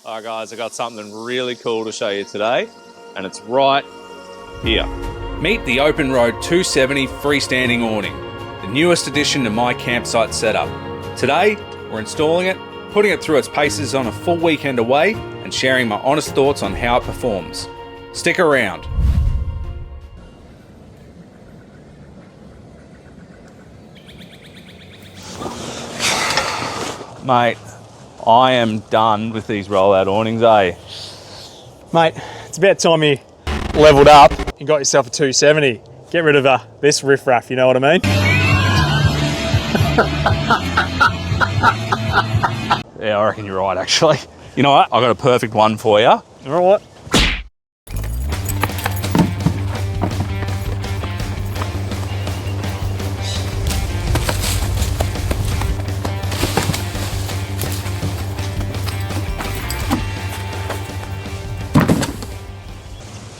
All right, guys, I got something really cool to show you today, and it's right here. Meet the OPENROAD 270 freestanding awning, the newest addition to my campsite setup. Today, we're installing it, putting it through its paces on a full weekend away, and sharing my honest thoughts on how it performs. Stick around. Mate, I am done with these rollout awnings, eh? Mate, it's about time you levelled up and got yourself a 270. Get rid of this riffraff, you know what I mean? Yeah, I reckon you're right, actually. You know what? I've got a perfect one for you. All right.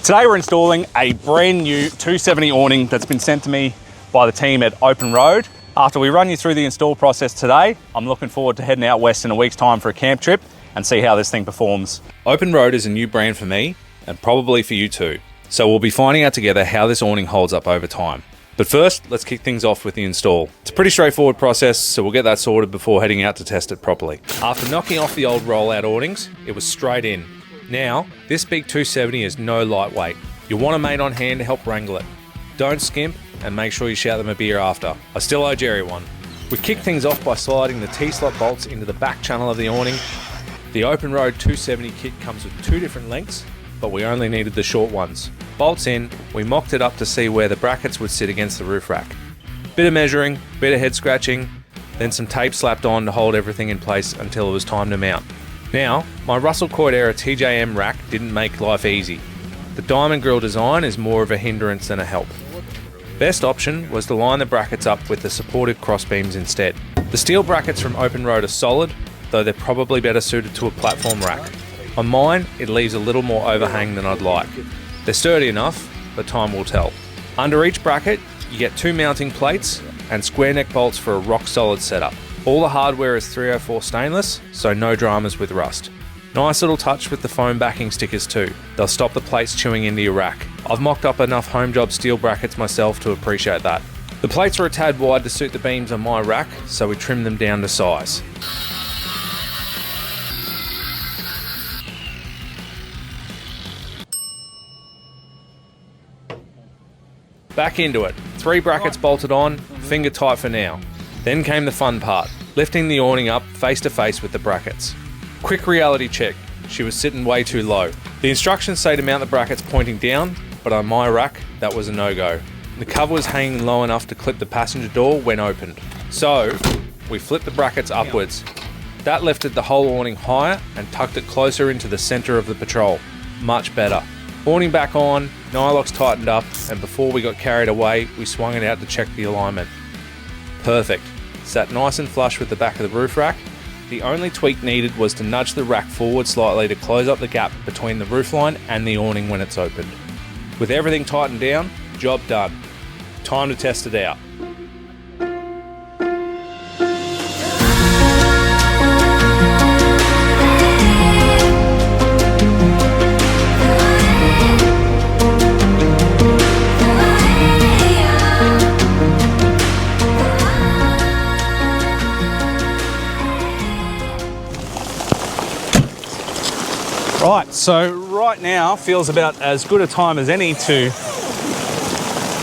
Today we're installing a brand new 270 awning that's been sent to me by the team at OPENROAD. After we run you through the install process today, I'm looking forward to heading out west in a week's time for a camp trip and see how this thing performs. OPENROAD is a new brand for me and probably for you too. So we'll be finding out together how this awning holds up over time. But first, let's kick things off with the install. It's a pretty straightforward process, so we'll get that sorted before heading out to test it properly. After knocking off the old rollout awnings, it was straight in. Now, this big 270 is no lightweight. You'll want a mate on hand to help wrangle it. Don't skimp and make sure you shout them a beer after. I still owe Jerry one. We kick things off by sliding the T-slot bolts into the back channel of the awning. The OPENROAD 270 kit comes with two different lengths, but we only needed the short ones. Bolts in, we mocked it up to see where the brackets would sit against the roof rack. Bit of measuring, bit of head scratching, then some tape slapped on to hold everything in place until it was time to mount. Now, my Russell Court era TJM rack didn't make life easy. The diamond grille design is more of a hindrance than a help. Best option was to line the brackets up with the supportive crossbeams instead. The steel brackets from OPENROAD are solid, though they're probably better suited to a platform rack. On mine, it leaves a little more overhang than I'd like. They're sturdy enough, but time will tell. Under each bracket, you get two mounting plates and square neck bolts for a rock solid setup. All the hardware is 304 stainless, so no dramas with rust. Nice little touch with the foam backing stickers too. They'll stop the plates chewing into your rack. I've mocked up enough home job steel brackets myself to appreciate that. The plates are a tad wide to suit the beams on my rack, so we trimmed them down to size. Back into it. 3 brackets bolted on, finger tight for now. Then came the fun part, lifting the awning up face to face with the brackets. Quick reality check, she was sitting way too low. The instructions say to mount the brackets pointing down, but on my rack, that was a no-go. The cover was hanging low enough to clip the passenger door when opened. So, we flipped the brackets upwards. That lifted the whole awning higher and tucked it closer into the centre of the patrol. Much better. Awning back on, nylocks tightened up, and before we got carried away, we swung it out to check the alignment. Perfect. Sat nice and flush with the back of the roof rack. The only tweak needed was to nudge the rack forward slightly to close up the gap between the roofline and the awning when it's opened. With everything tightened down, job done. Time to test it out. Right, so right now feels about as good a time as any to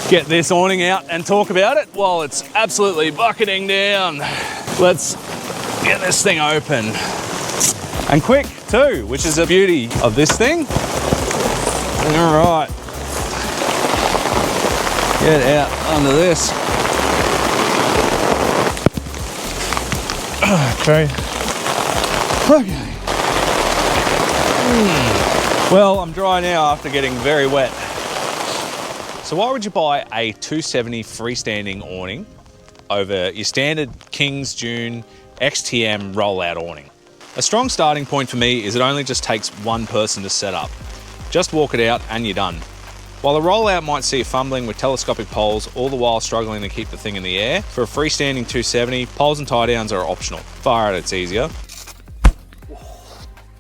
get this awning out and talk about it while it's absolutely bucketing down. Let's get this thing open. And quick too, which is the beauty of this thing. All right, get out under this. Okay. Okay. Well, I'm dry now after getting very wet. So why would you buy a 270 freestanding awning over your standard King's Dune XTM rollout awning? A strong starting point for me is it only just takes one person to set up. Just walk it out and you're done. While the rollout might see you fumbling with telescopic poles, all the while struggling to keep the thing in the air, for a freestanding 270, poles and tie downs are optional. Fire out, it's easier.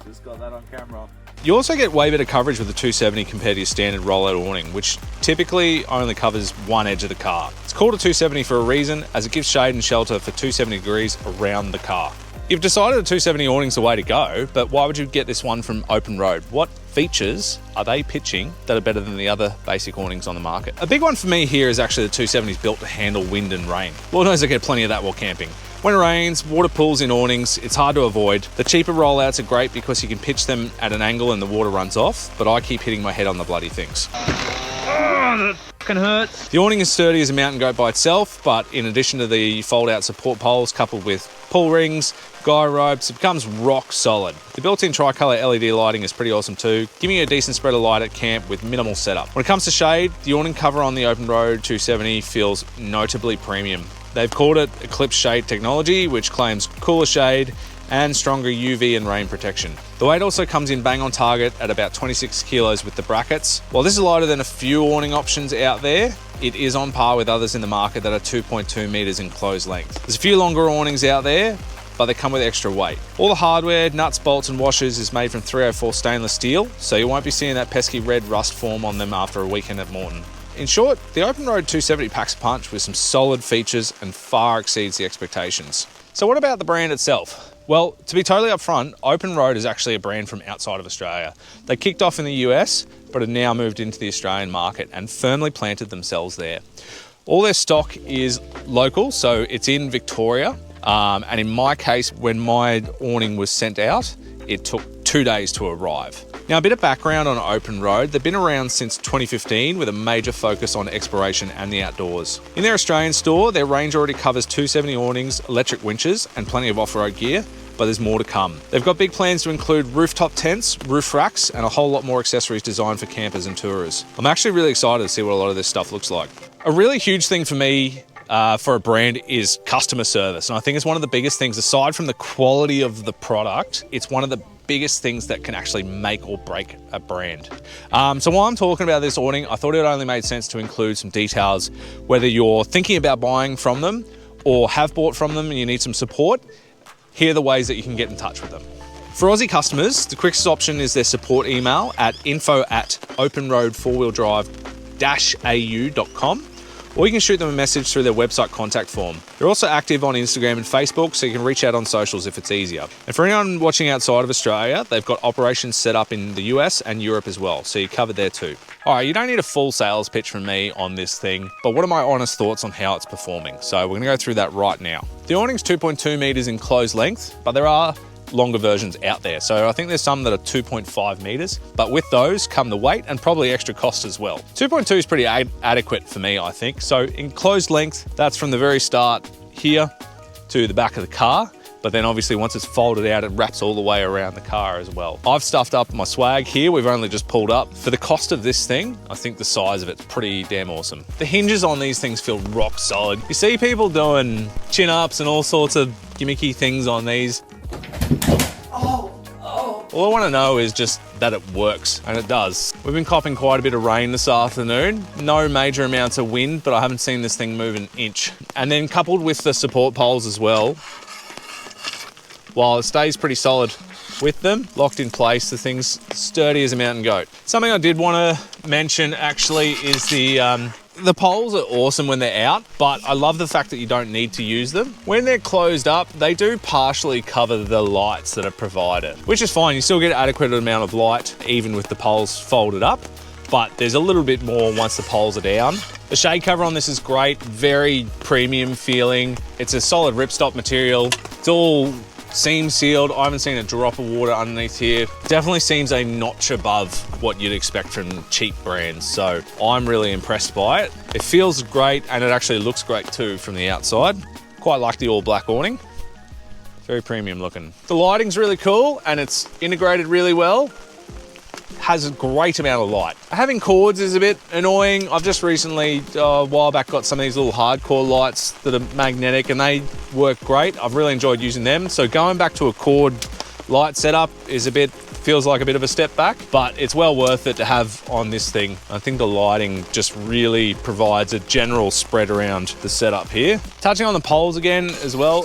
Just got that on camera. You also get way better coverage with the 270 compared to your standard rollout awning, which typically only covers one edge of the car. It's called a 270 for a reason, as it gives shade and shelter for 270 degrees around the car. You've decided a 270 awning's the way to go, but why would you get this one from OPENROAD? What features are they pitching that are better than the other basic awnings on the market? A big one for me here is actually the 270 is built to handle wind and rain. Lord knows I get plenty of that while camping. When it rains, water pools in awnings, it's hard to avoid. The cheaper rollouts are great because you can pitch them at an angle and the water runs off, but I keep hitting my head on the bloody things. Oh, that fucking hurts. The awning is sturdy as a mountain goat by itself, but in addition to the fold-out support poles coupled with pull rings, guy ropes, it becomes rock solid. The built-in tricolour LED lighting is pretty awesome too, giving you a decent spread of light at camp with minimal setup. When it comes to shade, the awning cover on the OPENROAD 270 feels notably premium. They've called it Eclipse Shade technology, which claims cooler shade and stronger UV and rain protection. The weight also comes in bang on target at about 26 kilos with the brackets. While this is lighter than a few awning options out there, it is on par with others in the market that are 2.2 meters in closed length. There's a few longer awnings out there, but they come with extra weight. All the hardware, nuts, bolts and washers is made from 304 stainless steel, so you won't be seeing that pesky red rust form on them after a weekend at Morton. In short, the OPENROAD 270 packs a punch with some solid features and far exceeds the expectations. So what about the brand itself? Well, to be totally upfront, OPENROAD is actually a brand from outside of Australia. They kicked off in the US, but have now moved into the Australian market and firmly planted themselves there. All their stock is local, so it's in Victoria. And in my case, when my awning was sent out, it took 2 days to arrive. Now, a bit of background on OPENROAD. They've been around since 2015 with a major focus on exploration and the outdoors. In their Australian store, their range already covers 270 awnings, electric winches, and plenty of off-road gear, but there's more to come. They've got big plans to include rooftop tents, roof racks, and a whole lot more accessories designed for campers and tourers. I'm actually really excited to see what a lot of this stuff looks like. A really huge thing for me for a brand is customer service. And I think it's one of the biggest things, aside from the quality of the product, it's one of the biggest things that can actually make or break a brand. So while I'm talking about this awning, I thought it only made sense to include some details, whether you're thinking about buying from them or have bought from them and you need some support, here are the ways that you can get in touch with them. For Aussie customers, the quickest option is their support email at info@openroad4wheeldrive-au.com, or you can shoot them a message through their website contact form. They're also active on Instagram and Facebook, so you can reach out on socials if it's easier. And for anyone watching outside of Australia, they've got operations set up in the US and Europe as well, so you're covered there too. All right, you don't need a full sales pitch from me on this thing, but what are my honest thoughts on how it's performing? So we're gonna go through that right now. The awning's 2.2 meters in closed length, but there are longer versions out there. So I think there's some that are 2.5 meters, but with those come the weight and probably extra cost as well. 2.2 is pretty adequate for me, I think. So in closed length, that's from the very start here to the back of the car. But then obviously once it's folded out, it wraps all the way around the car as well. I've stuffed up my swag here. We've only just pulled up. For the cost of this thing, I think the size of it's pretty damn awesome. The hinges on these things feel rock solid. You see people doing chin-ups and all sorts of gimmicky things on these. All I want to know is just that it works, and it does. We've been copping quite a bit of rain this afternoon. No major amounts of wind, but I haven't seen this thing move an inch. And then coupled with the support poles as well, while it stays pretty solid with them, locked in place, the thing's sturdy as a mountain goat. Something I did want to mention actually is the poles are awesome when they're out, but I love the fact that you don't need to use them. When they're closed up, they do partially cover the lights that are provided, which is fine. You still get an adequate amount of light, even with the poles folded up, but there's a little bit more once the poles are down. The shade cover on this is great, very premium feeling. It's a solid ripstop material. It's all seam sealed. I haven't seen a drop of water underneath here. Definitely seems a notch above what you'd expect from cheap brands. So I'm really impressed by it. It feels great and it actually looks great too from the outside. Quite like the all black awning. Very premium looking. The lighting's really cool and it's integrated really well. Has a great amount of light. Having cords is a bit annoying. I've just recently, a while back, got some of these little hardcore lights that are magnetic and they work great. I've really enjoyed using them. So going back to a cord light setup is feels like a bit of a step back, but it's well worth it to have on this thing. I think the lighting just really provides a general spread around the setup here. Touching on the poles again as well.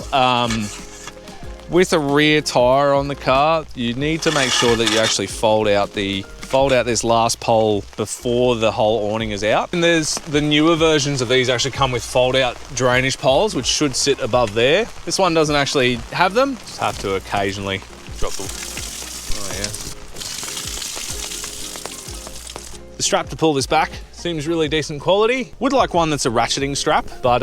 With a rear tire on the car, you need to make sure that you actually fold out this last pole before the whole awning is out. And there's the newer versions of these actually come with fold out drainage poles, which should sit above there. This one doesn't actually have them. Just have to occasionally drop the, oh yeah. The strap to pull this back seems really decent quality. Would like one that's a ratcheting strap, but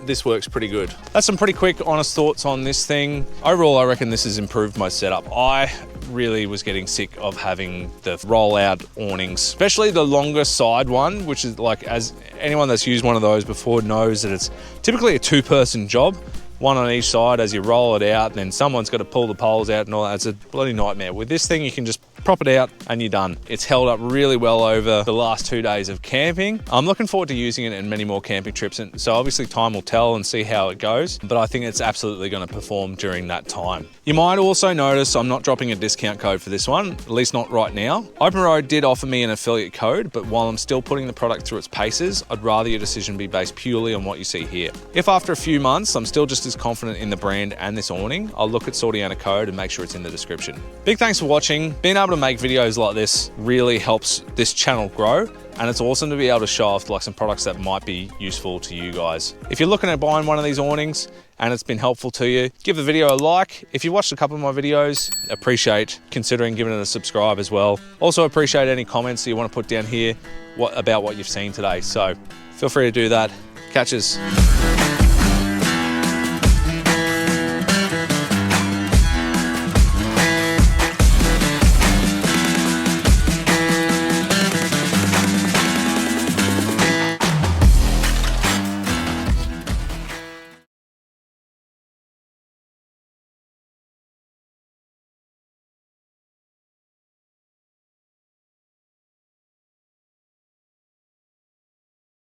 this works pretty good. That's some pretty quick, honest thoughts on this thing. Overall, I reckon this has improved my setup. I really was getting sick of having the roll-out awnings, especially the longer side one, which is like, as anyone that's used one of those before knows that it's typically a two-person job, one on each side as you roll it out, and then someone's got to pull the poles out and all that. It's a bloody nightmare. With this thing, you can just prop it out and you're done. It's held up really well over the last 2 days of camping. I'm looking forward to using it in many more camping trips, and so obviously time will tell and see how it goes, but I think it's absolutely going to perform during that time. You might also notice I'm not dropping a discount code for this one, at least not right now. OPENROAD did offer me an affiliate code, but while I'm still putting the product through its paces, I'd rather your decision be based purely on what you see here. If after a few months I'm still just as confident in the brand and this awning, I'll look at sorting out a code and make sure it's in the description. Big thanks for watching. Being able to make videos like this really helps this channel grow, and it's awesome to be able to show off like some products that might be useful to you guys. If you're looking at buying one of these awnings and it's been helpful to you, give the video a like. If you watched a couple of my videos, appreciate considering giving it a subscribe as well. Also appreciate any comments that you want to put down here about what you've seen today. So feel free to do that. Catches.